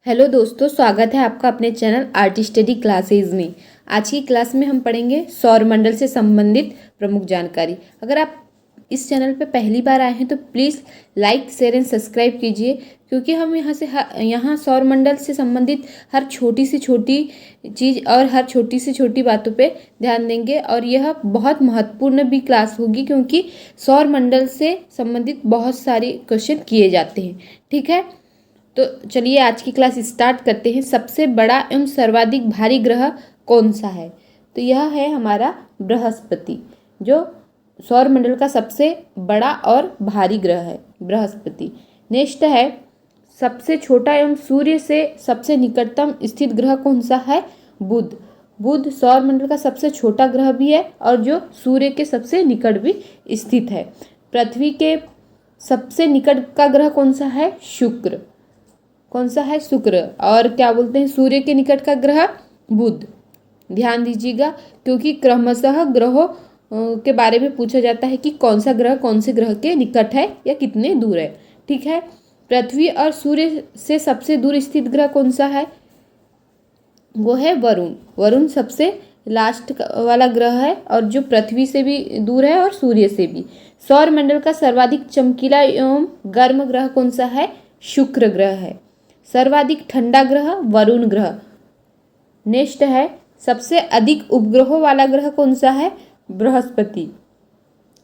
Hello दोस्तों, स्वागत है आपका अपने चैनल आर्ट स्टडी क्लासेज में। आज की क्लास में हम पढ़ेंगे सौरमंडल से संबंधित प्रमुख जानकारी। अगर आप इस चैनल पर पहली बार आए हैं तो please like share and subscribe कीजिए, क्योंकि हम यहाँ सौरमंडल से संबंधित हर छोटी से छोटी चीज़ और हर छोटी से छोटी बातों पे ध्यान देंगे। और यह बहुत महत्वपूर्ण भी क्लास होगी, क्योंकि सौरमंडल से संबंधित बहुत सारे क्वेश्चन किए जाते हैं। ठीक है, तो चलिए आज की क्लास स्टार्ट करते हैं। सबसे बड़ा एवं सर्वाधिक भारी ग्रह कौन सा है? तो यह है हमारा बृहस्पति, जो सौरमंडल का सबसे बड़ा और भारी ग्रह है, बृहस्पति। नेक्स्ट है सबसे छोटा एवं सूर्य से सबसे निकटतम स्थित ग्रह कौन सा है? बुध। बुध सौरमंडल का सबसे छोटा ग्रह भी है और जो सूर्य के सबसे निकट भी स्थित है। पृथ्वी के सबसे निकट का ग्रह कौन सा है? शुक्र। कौन सा है? शुक्र। और क्या बोलते हैं सूर्य के निकट का ग्रह? बुध। ध्यान दीजिएगा, क्योंकि क्रमशः ग्रहों के बारे में पूछा जाता है कि कौन सा ग्रह कौन से ग्रह के निकट है या कितने दूर है। ठीक है, पृथ्वी और सूर्य से सबसे दूर स्थित ग्रह कौन सा है? वो है वरुण। वरुण सबसे लास्ट वाला ग्रह है और जो पृथ्वी से भी दूर है और सूर्य से भी। सौरमंडल का सर्वाधिक चमकीला एवं गर्म ग्रह कौन सा है? शुक्र ग्रह है। सर्वाधिक ठंडा ग्रह वरुण ग्रह। नेक्स्ट है सबसे अधिक उपग्रहों वाला ग्रह कौन सा है? बृहस्पति।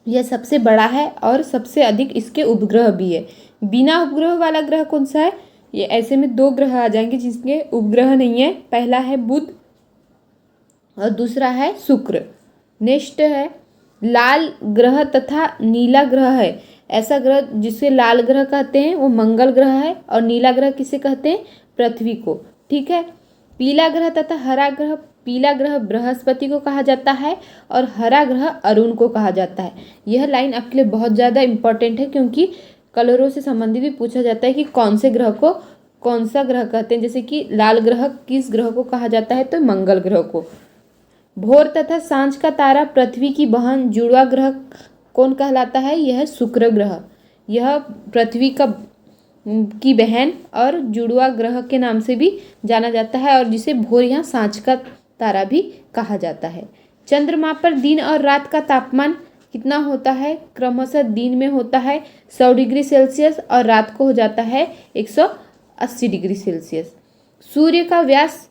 यह सबसे बड़ा है और सबसे अधिक इसके उपग्रह भी है। बिना उपग्रह वाला ग्रह कौन सा है? ये ऐसे में दो ग्रह आ जाएंगे जिसके उपग्रह नहीं है। पहला है बुध और दूसरा है शुक्र। नेक्स्ट है लाल ग्रह तथा नीला ग्रह है। ऐसा ग्रह जिसे लाल ग्रह कहते हैं वो मंगल ग्रह है, और नीला ग्रह किसे कहते हैं? पृथ्वी को। ठीक है, पीला ग्रह तथा हरा ग्रह। पीला ग्रह बृहस्पति को कहा जाता है और हरा ग्रह अरुण को कहा जाता है। यह लाइन आपके लिए बहुत ज़्यादा इंपॉर्टेंट है, क्योंकि कलरों से संबंधित भी पूछा जाता है कि कौन से ग्रह को कौन सा ग्रह कहते हैं। जैसे कि लाल ग्रह किस ग्रह को कहा जाता है? तो मंगल ग्रह को। भोर तथा सांझ का तारा पृथ्वी की बहन जुड़वा ग्रह कौन कहलाता है? यह शुक्र ग्रह। यह पृथ्वी की बहन और जुड़वा ग्रह के नाम से भी जाना जाता है, और जिसे भोर या सांझ का तारा भी कहा जाता है। चंद्रमा पर दिन और रात का तापमान कितना होता है? क्रमशः दिन में होता है 100 डिग्री सेल्सियस और रात को हो जाता है 180 डिग्री सेल्सियस। सूर्य का व्यास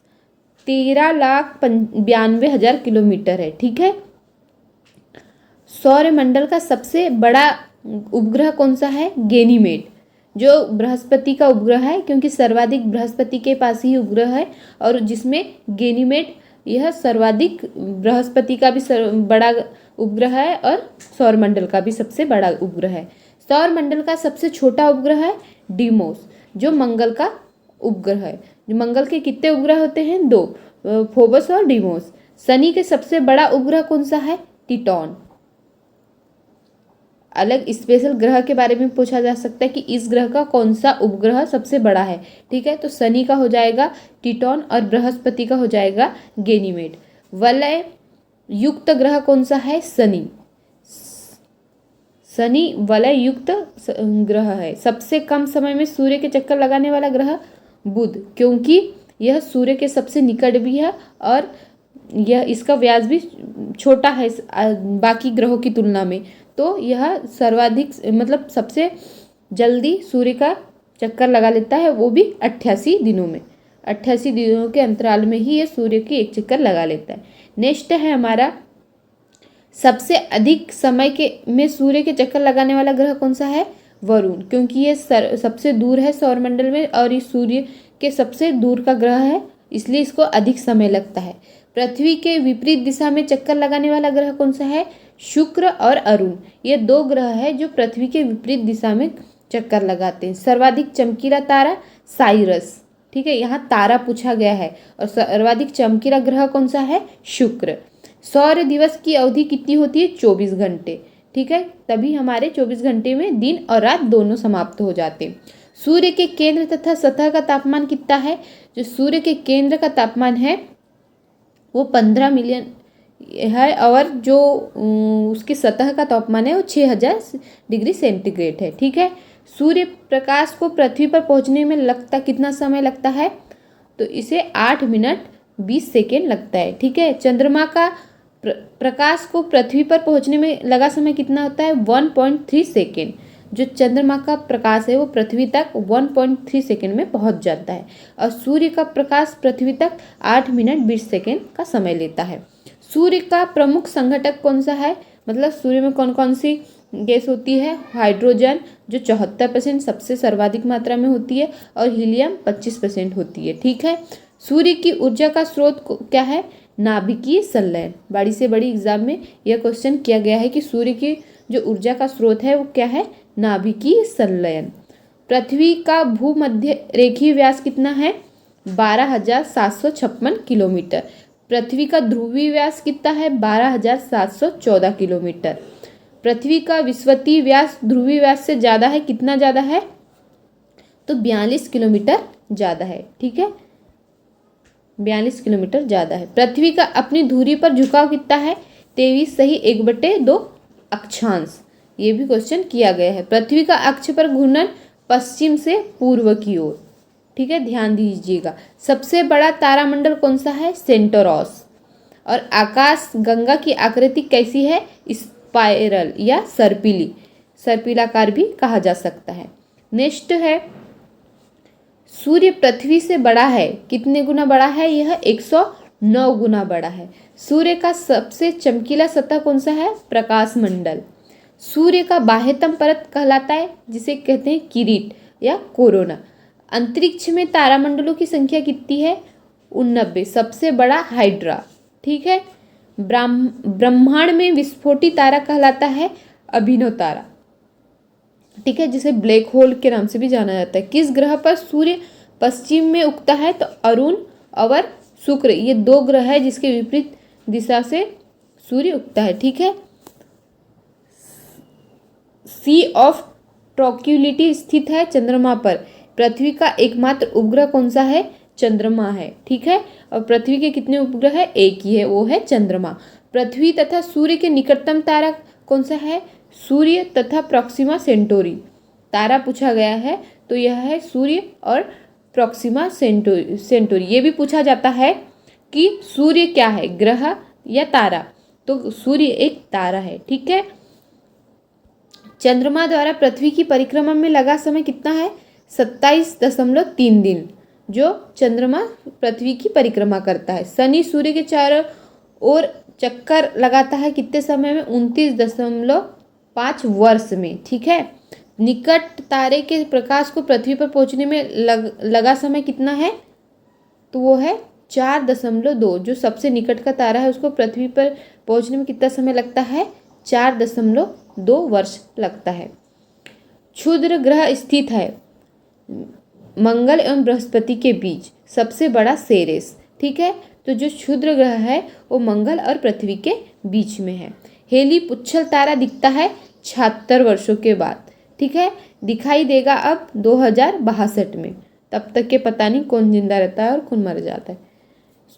13,92,000 किलोमीटर है। ठीक है, सौरमंडल का सबसे बड़ा उपग्रह कौन सा है? गैनीमेड, जो बृहस्पति का उपग्रह है, क्योंकि सर्वाधिक बृहस्पति के पास ही उपग्रह है, और जिसमें गैनीमेड यह सर्वाधिक बृहस्पति का भी बड़ा उपग्रह है और सौरमंडल का भी सबसे बड़ा उपग्रह है। सौरमंडल का सबसे छोटा उपग्रह है डीमोस, जो मंगल का उपग्रह है। जो मंगल के कितने उपग्रह होते हैं? 2, फोबस और डीमोस। शनि के सबसे बड़ा उपग्रह कौन सा है? टिटॉन। अलग स्पेशल ग्रह के बारे में पूछा जा सकता है कि इस ग्रह का कौन सा उपग्रह सबसे बड़ा है। ठीक है, तो शनि का हो जाएगा टिटॉन और बृहस्पति का हो जाएगा गैनीमेड। वलय युक्त ग्रह कौन सा है? शनि। शनि वलय युक्त ग्रह है। सबसे कम समय में सूर्य के चक्कर लगाने वाला ग्रह बुध, क्योंकि यह सूर्य के सबसे निकट भी है और यह इसका व्यास भी छोटा है बाकी ग्रहों की तुलना में। तो यह सर्वाधिक मतलब सबसे जल्दी सूर्य का चक्कर लगा लेता है, वो भी 88 दिनों में। 88 दिनों के अंतराल में ही यह सूर्य की एक चक्कर लगा लेता है। नेक्स्ट है हमारा सबसे अधिक समय के में सूर्य के चक्कर लगाने वाला ग्रह कौन सा है? वरुण, क्योंकि ये सबसे दूर है सौरमंडल में और ये सूर्य के सबसे दूर का ग्रह है, इसलिए इसको अधिक समय लगता है। पृथ्वी के विपरीत दिशा में चक्कर लगाने वाला ग्रह कौन सा है? शुक्र और अरुण। ये 2 ग्रह है जो पृथ्वी के विपरीत दिशा में चक्कर लगाते हैं। सर्वाधिक चमकीला तारा साइरस। ठीक है, यहाँ तारा पूछा गया है, और सर्वाधिक चमकीला ग्रह कौन सा है? शुक्र। सौर दिवस की अवधि कितनी होती है? 24 घंटे। ठीक है, तभी हमारे 24 घंटे में दिन और रात दोनों समाप्त हो जाते हैं। सूर्य के केंद्र तथा सतह का तापमान कितना है? जो सूर्य के केंद्र का तापमान है वो 15 मिलियन है, और जो उसकी सतह का तापमान है वो 6000 डिग्री सेंटीग्रेड है। ठीक है, सूर्य प्रकाश को पृथ्वी पर पहुंचने में कितना समय लगता है? तो इसे 8 मिनट 20 सेकेंड लगता है। ठीक है। चंद्रमा का प्रकाश को पृथ्वी पर पहुंचने में लगा समय कितना होता है? 1.3 सेकेंड। जो चंद्रमा का प्रकाश है वो पृथ्वी तक 1.3 सेकेंड में पहुंच जाता है और सूर्य का प्रकाश पृथ्वी तक 8 मिनट 20 सेकेंड का समय लेता है। सूर्य का प्रमुख संघटक कौन सा है? मतलब सूर्य में कौन कौन सी गैस होती है? हाइड्रोजन जो 74% सबसे सर्वाधिक मात्रा में होती है और हीलियम 25% होती है। ठीक है। सूर्य की ऊर्जा का स्रोत क्या है? नाभिकीय संलयन। बड़ी से बड़ी एग्जाम में यह क्वेश्चन किया गया है कि सूर्य की जो ऊर्जा का स्रोत है वो क्या है? नाभिकीय संलयन। पृथ्वी का भूमध्य रेखीय व्यास कितना है? 12,756 किलोमीटर। पृथ्वी का ध्रुवीय व्यास कितना है? 12,714 किलोमीटर। पृथ्वी का विषुवतीय व्यास ध्रुवीय व्यास से ज़्यादा है। कितना ज़्यादा है? तो 42 किलोमीटर ज़्यादा है। ठीक है। 42 किलोमीटर ज़्यादा है। पृथ्वी का अपनी धुरी पर झुकाव कितना है? 23.1/2 अक्षांश। ये भी क्वेश्चन किया गया है। पृथ्वी का अक्ष पर घूर्णन पश्चिम से पूर्व की ओर। ठीक है, ध्यान दीजिएगा। सबसे बड़ा तारामंडल कौन सा है? सेंटोरस। और आकाश गंगा की आकृति कैसी है? स्पाइरल या सर्पिलाकार भी कहा जा सकता है। नेक्स्ट है, सूर्य पृथ्वी से बड़ा है। कितने गुना बड़ा है? यह 109 गुना बड़ा है। सूर्य का सबसे चमकीला सतह कौन सा है? प्रकाश मंडल। सूर्य का बाह्यतम परत कहलाता है जिसे कहते हैं किरीट या कोरोना। अंतरिक्ष में तारामंडलों की संख्या कितनी है? 89। सबसे बड़ा हाइड्रा। ठीक है। ब्रह्मांड में विस्फोटी तारा कहलाता है अभिनव तारा। ठीक है, जिसे ब्लैक होल के नाम से भी जाना जाता है। किस ग्रह पर सूर्य पश्चिम में उगता है? तो अरुण और शुक्र, ये 2 ग्रह है जिसके विपरीत दिशा से सूर्य उगता है। ठीक है। सी ऑफ ट्रॉक्यूलिटी स्थित है चंद्रमा पर। पृथ्वी का एकमात्र उपग्रह कौन सा है? चंद्रमा है। ठीक है। और पृथ्वी के कितने उपग्रह है? एक ही है, वो है चंद्रमा। पृथ्वी तथा सूर्य के निकटतम तारा कौन सा है? सूर्य तथा प्रॉक्सिमा सेंटोरी। तारा पूछा गया है तो यह है सूर्य और प्रॉक्सिमा सेंटोरी। ये भी पूछा जाता है कि सूर्य क्या है, ग्रह या तारा? तो सूर्य एक तारा है। ठीक है। चंद्रमा द्वारा पृथ्वी की परिक्रमा में लगा समय कितना है? 27.3 दिन जो चंद्रमा पृथ्वी की परिक्रमा करता है। शनि सूर्य के चारों ओर चक्कर लगाता है कितने समय में? 29.5 वर्ष में। ठीक है। निकट तारे के प्रकाश को पृथ्वी पर पहुंचने में लगा समय कितना है? तो वो है 4.2। जो सबसे निकट का तारा है उसको पृथ्वी पर पहुंचने में कितना समय लगता है? 4.2 वर्ष लगता है। क्षुद्र ग्रह स्थित है मंगल एवं बृहस्पति के बीच। सबसे बड़ा सेरेस। ठीक है। तो जो क्षुद्र ग्रह है वो मंगल और पृथ्वी के बीच में है। हेली पुच्छल तारा दिखता है 76 वर्षों के बाद। ठीक है। दिखाई देगा अब 2062 में। तब तक के पता नहीं कौन जिंदा रहता है और कौन मर जाता है।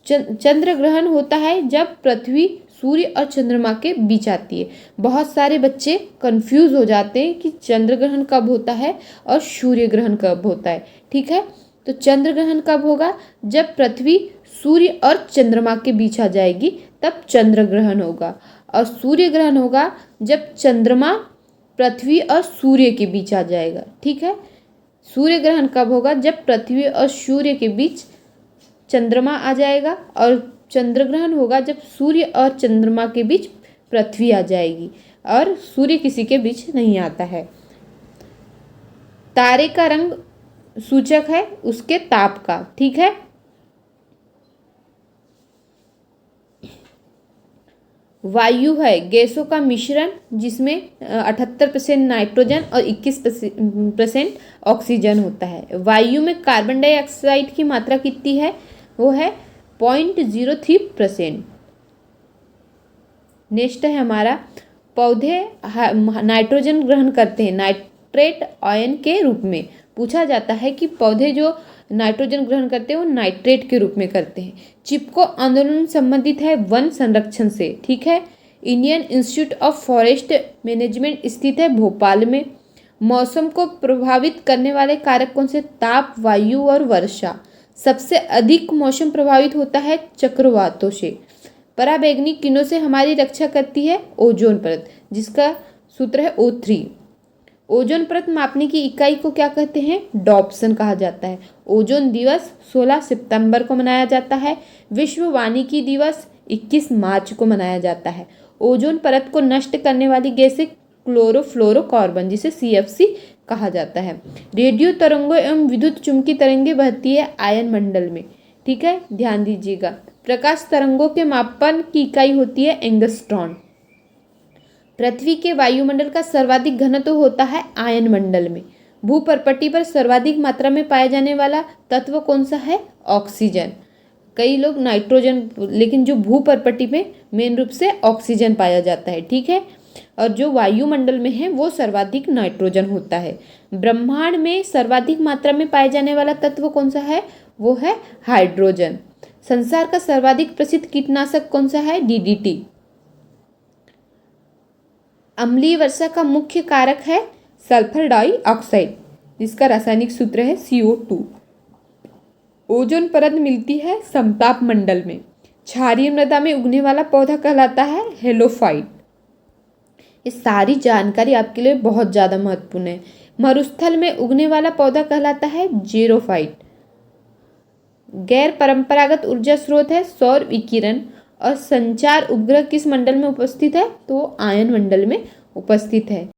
चंद्र ग्रहण होता है जब पृथ्वी सूर्य और चंद्रमा के बीच आती है। बहुत सारे बच्चे कंफ्यूज हो जाते हैं कि चंद्र ग्रहण कब होता है और सूर्य ग्रहण कब होता है। ठीक है। तो चंद्र ग्रहण कब होगा? जब पृथ्वी सूर्य और चंद्रमा के बीच आ जाएगी तब चंद्र ग्रहण होगा। और सूर्य ग्रहण होगा जब चंद्रमा पृथ्वी और सूर्य के बीच आ जाएगा। ठीक है। सूर्य ग्रहण कब होगा? जब पृथ्वी और सूर्य के बीच चंद्रमा आ जाएगा। और चंद्र ग्रहण होगा जब सूर्य और चंद्रमा के बीच पृथ्वी आ जाएगी और सूर्य किसी के बीच नहीं आता है। तारे का रंग सूचक है उसके ताप का। ठीक है। वायु है गैसों का मिश्रण जिसमें 78% नाइट्रोजन और 21% ऑक्सीजन होता है। वायु में कार्बन डाइऑक्साइड की मात्रा कितनी है? वो है 0.03%। नेक्स्ट है हमारा, पौधे नाइट्रोजन ग्रहण करते हैं नाइट्रेट आयन के रूप में। पूछा जाता है कि पौधे जो नाइट्रोजन ग्रहण करते हैं वो नाइट्रेट के रूप में करते हैं। चिपको आंदोलन संबंधित है वन संरक्षण से। ठीक है। Indian institute of forest management स्थित है भोपाल में। मौसम को प्रभावित करने वाले कारक कौन से? ताप, वायु और वर्षा। सबसे अधिक मौसम प्रभावित होता है चक्रवातों से। पराबैंगनी किरणों से हमारी रक्षा करती है ओजोन परत, जिसका सूत्र है O3। ओजोन परत मापने की इकाई को क्या कहते हैं? डॉप्सन कहा जाता है। ओजोन दिवस 16 सितंबर को मनाया जाता है। विश्व वानिकी दिवस 21 मार्च को मनाया जाता है। ओजोन परत को नष्ट करने वाली गैस क्लोरोफ्लोरोकार्बन, जिसे CFC कहा जाता है। रेडियो तरंगों एवं विद्युत चुम्बकीय तरंगें बहती है आयन मंडल में। ठीक है, ध्यान दीजिएगा। प्रकाश तरंगों के मापन की इकाई होती है एंगस्ट्रॉन। पृथ्वी के वायुमंडल का सर्वाधिक घनत्व होता है आयन मंडल में। भूपर्पटी पर सर्वाधिक मात्रा में पाया जाने वाला तत्व कौन सा है? ऑक्सीजन। कई लोग नाइट्रोजन, लेकिन जो भूपर्पटी में मेन रूप से ऑक्सीजन पाया जाता है। ठीक है, और जो वायुमंडल में है वो सर्वाधिक नाइट्रोजन होता है। ब्रह्मांड में सर्वाधिक मात्रा में पाए जाने वाला तत्व कौन सा है? वो है हाइड्रोजन। संसार का सर्वाधिक प्रसिद्ध कीटनाशक कौन सा है? DDT। अम्लीय वर्षा का मुख्य कारक है सल्फर डाइऑक्साइड, जिसका रासायनिक सूत्र है CO2। ओजोन परत मिलती है समताप मंडल में। क्षारीय मृदा में उगने वाला पौधा कहलाता है हेलोफाइट। ये सारी जानकारी आपके लिए बहुत ज़्यादा महत्वपूर्ण है। मरुस्थल में उगने वाला पौधा कहलाता है जेरोफाइट। गैर परंपरागत ऊर्जा स्रोत है सौर विकिरण। और संचार उपग्रह किस मंडल में उपस्थित है? तो आयन मंडल में उपस्थित है।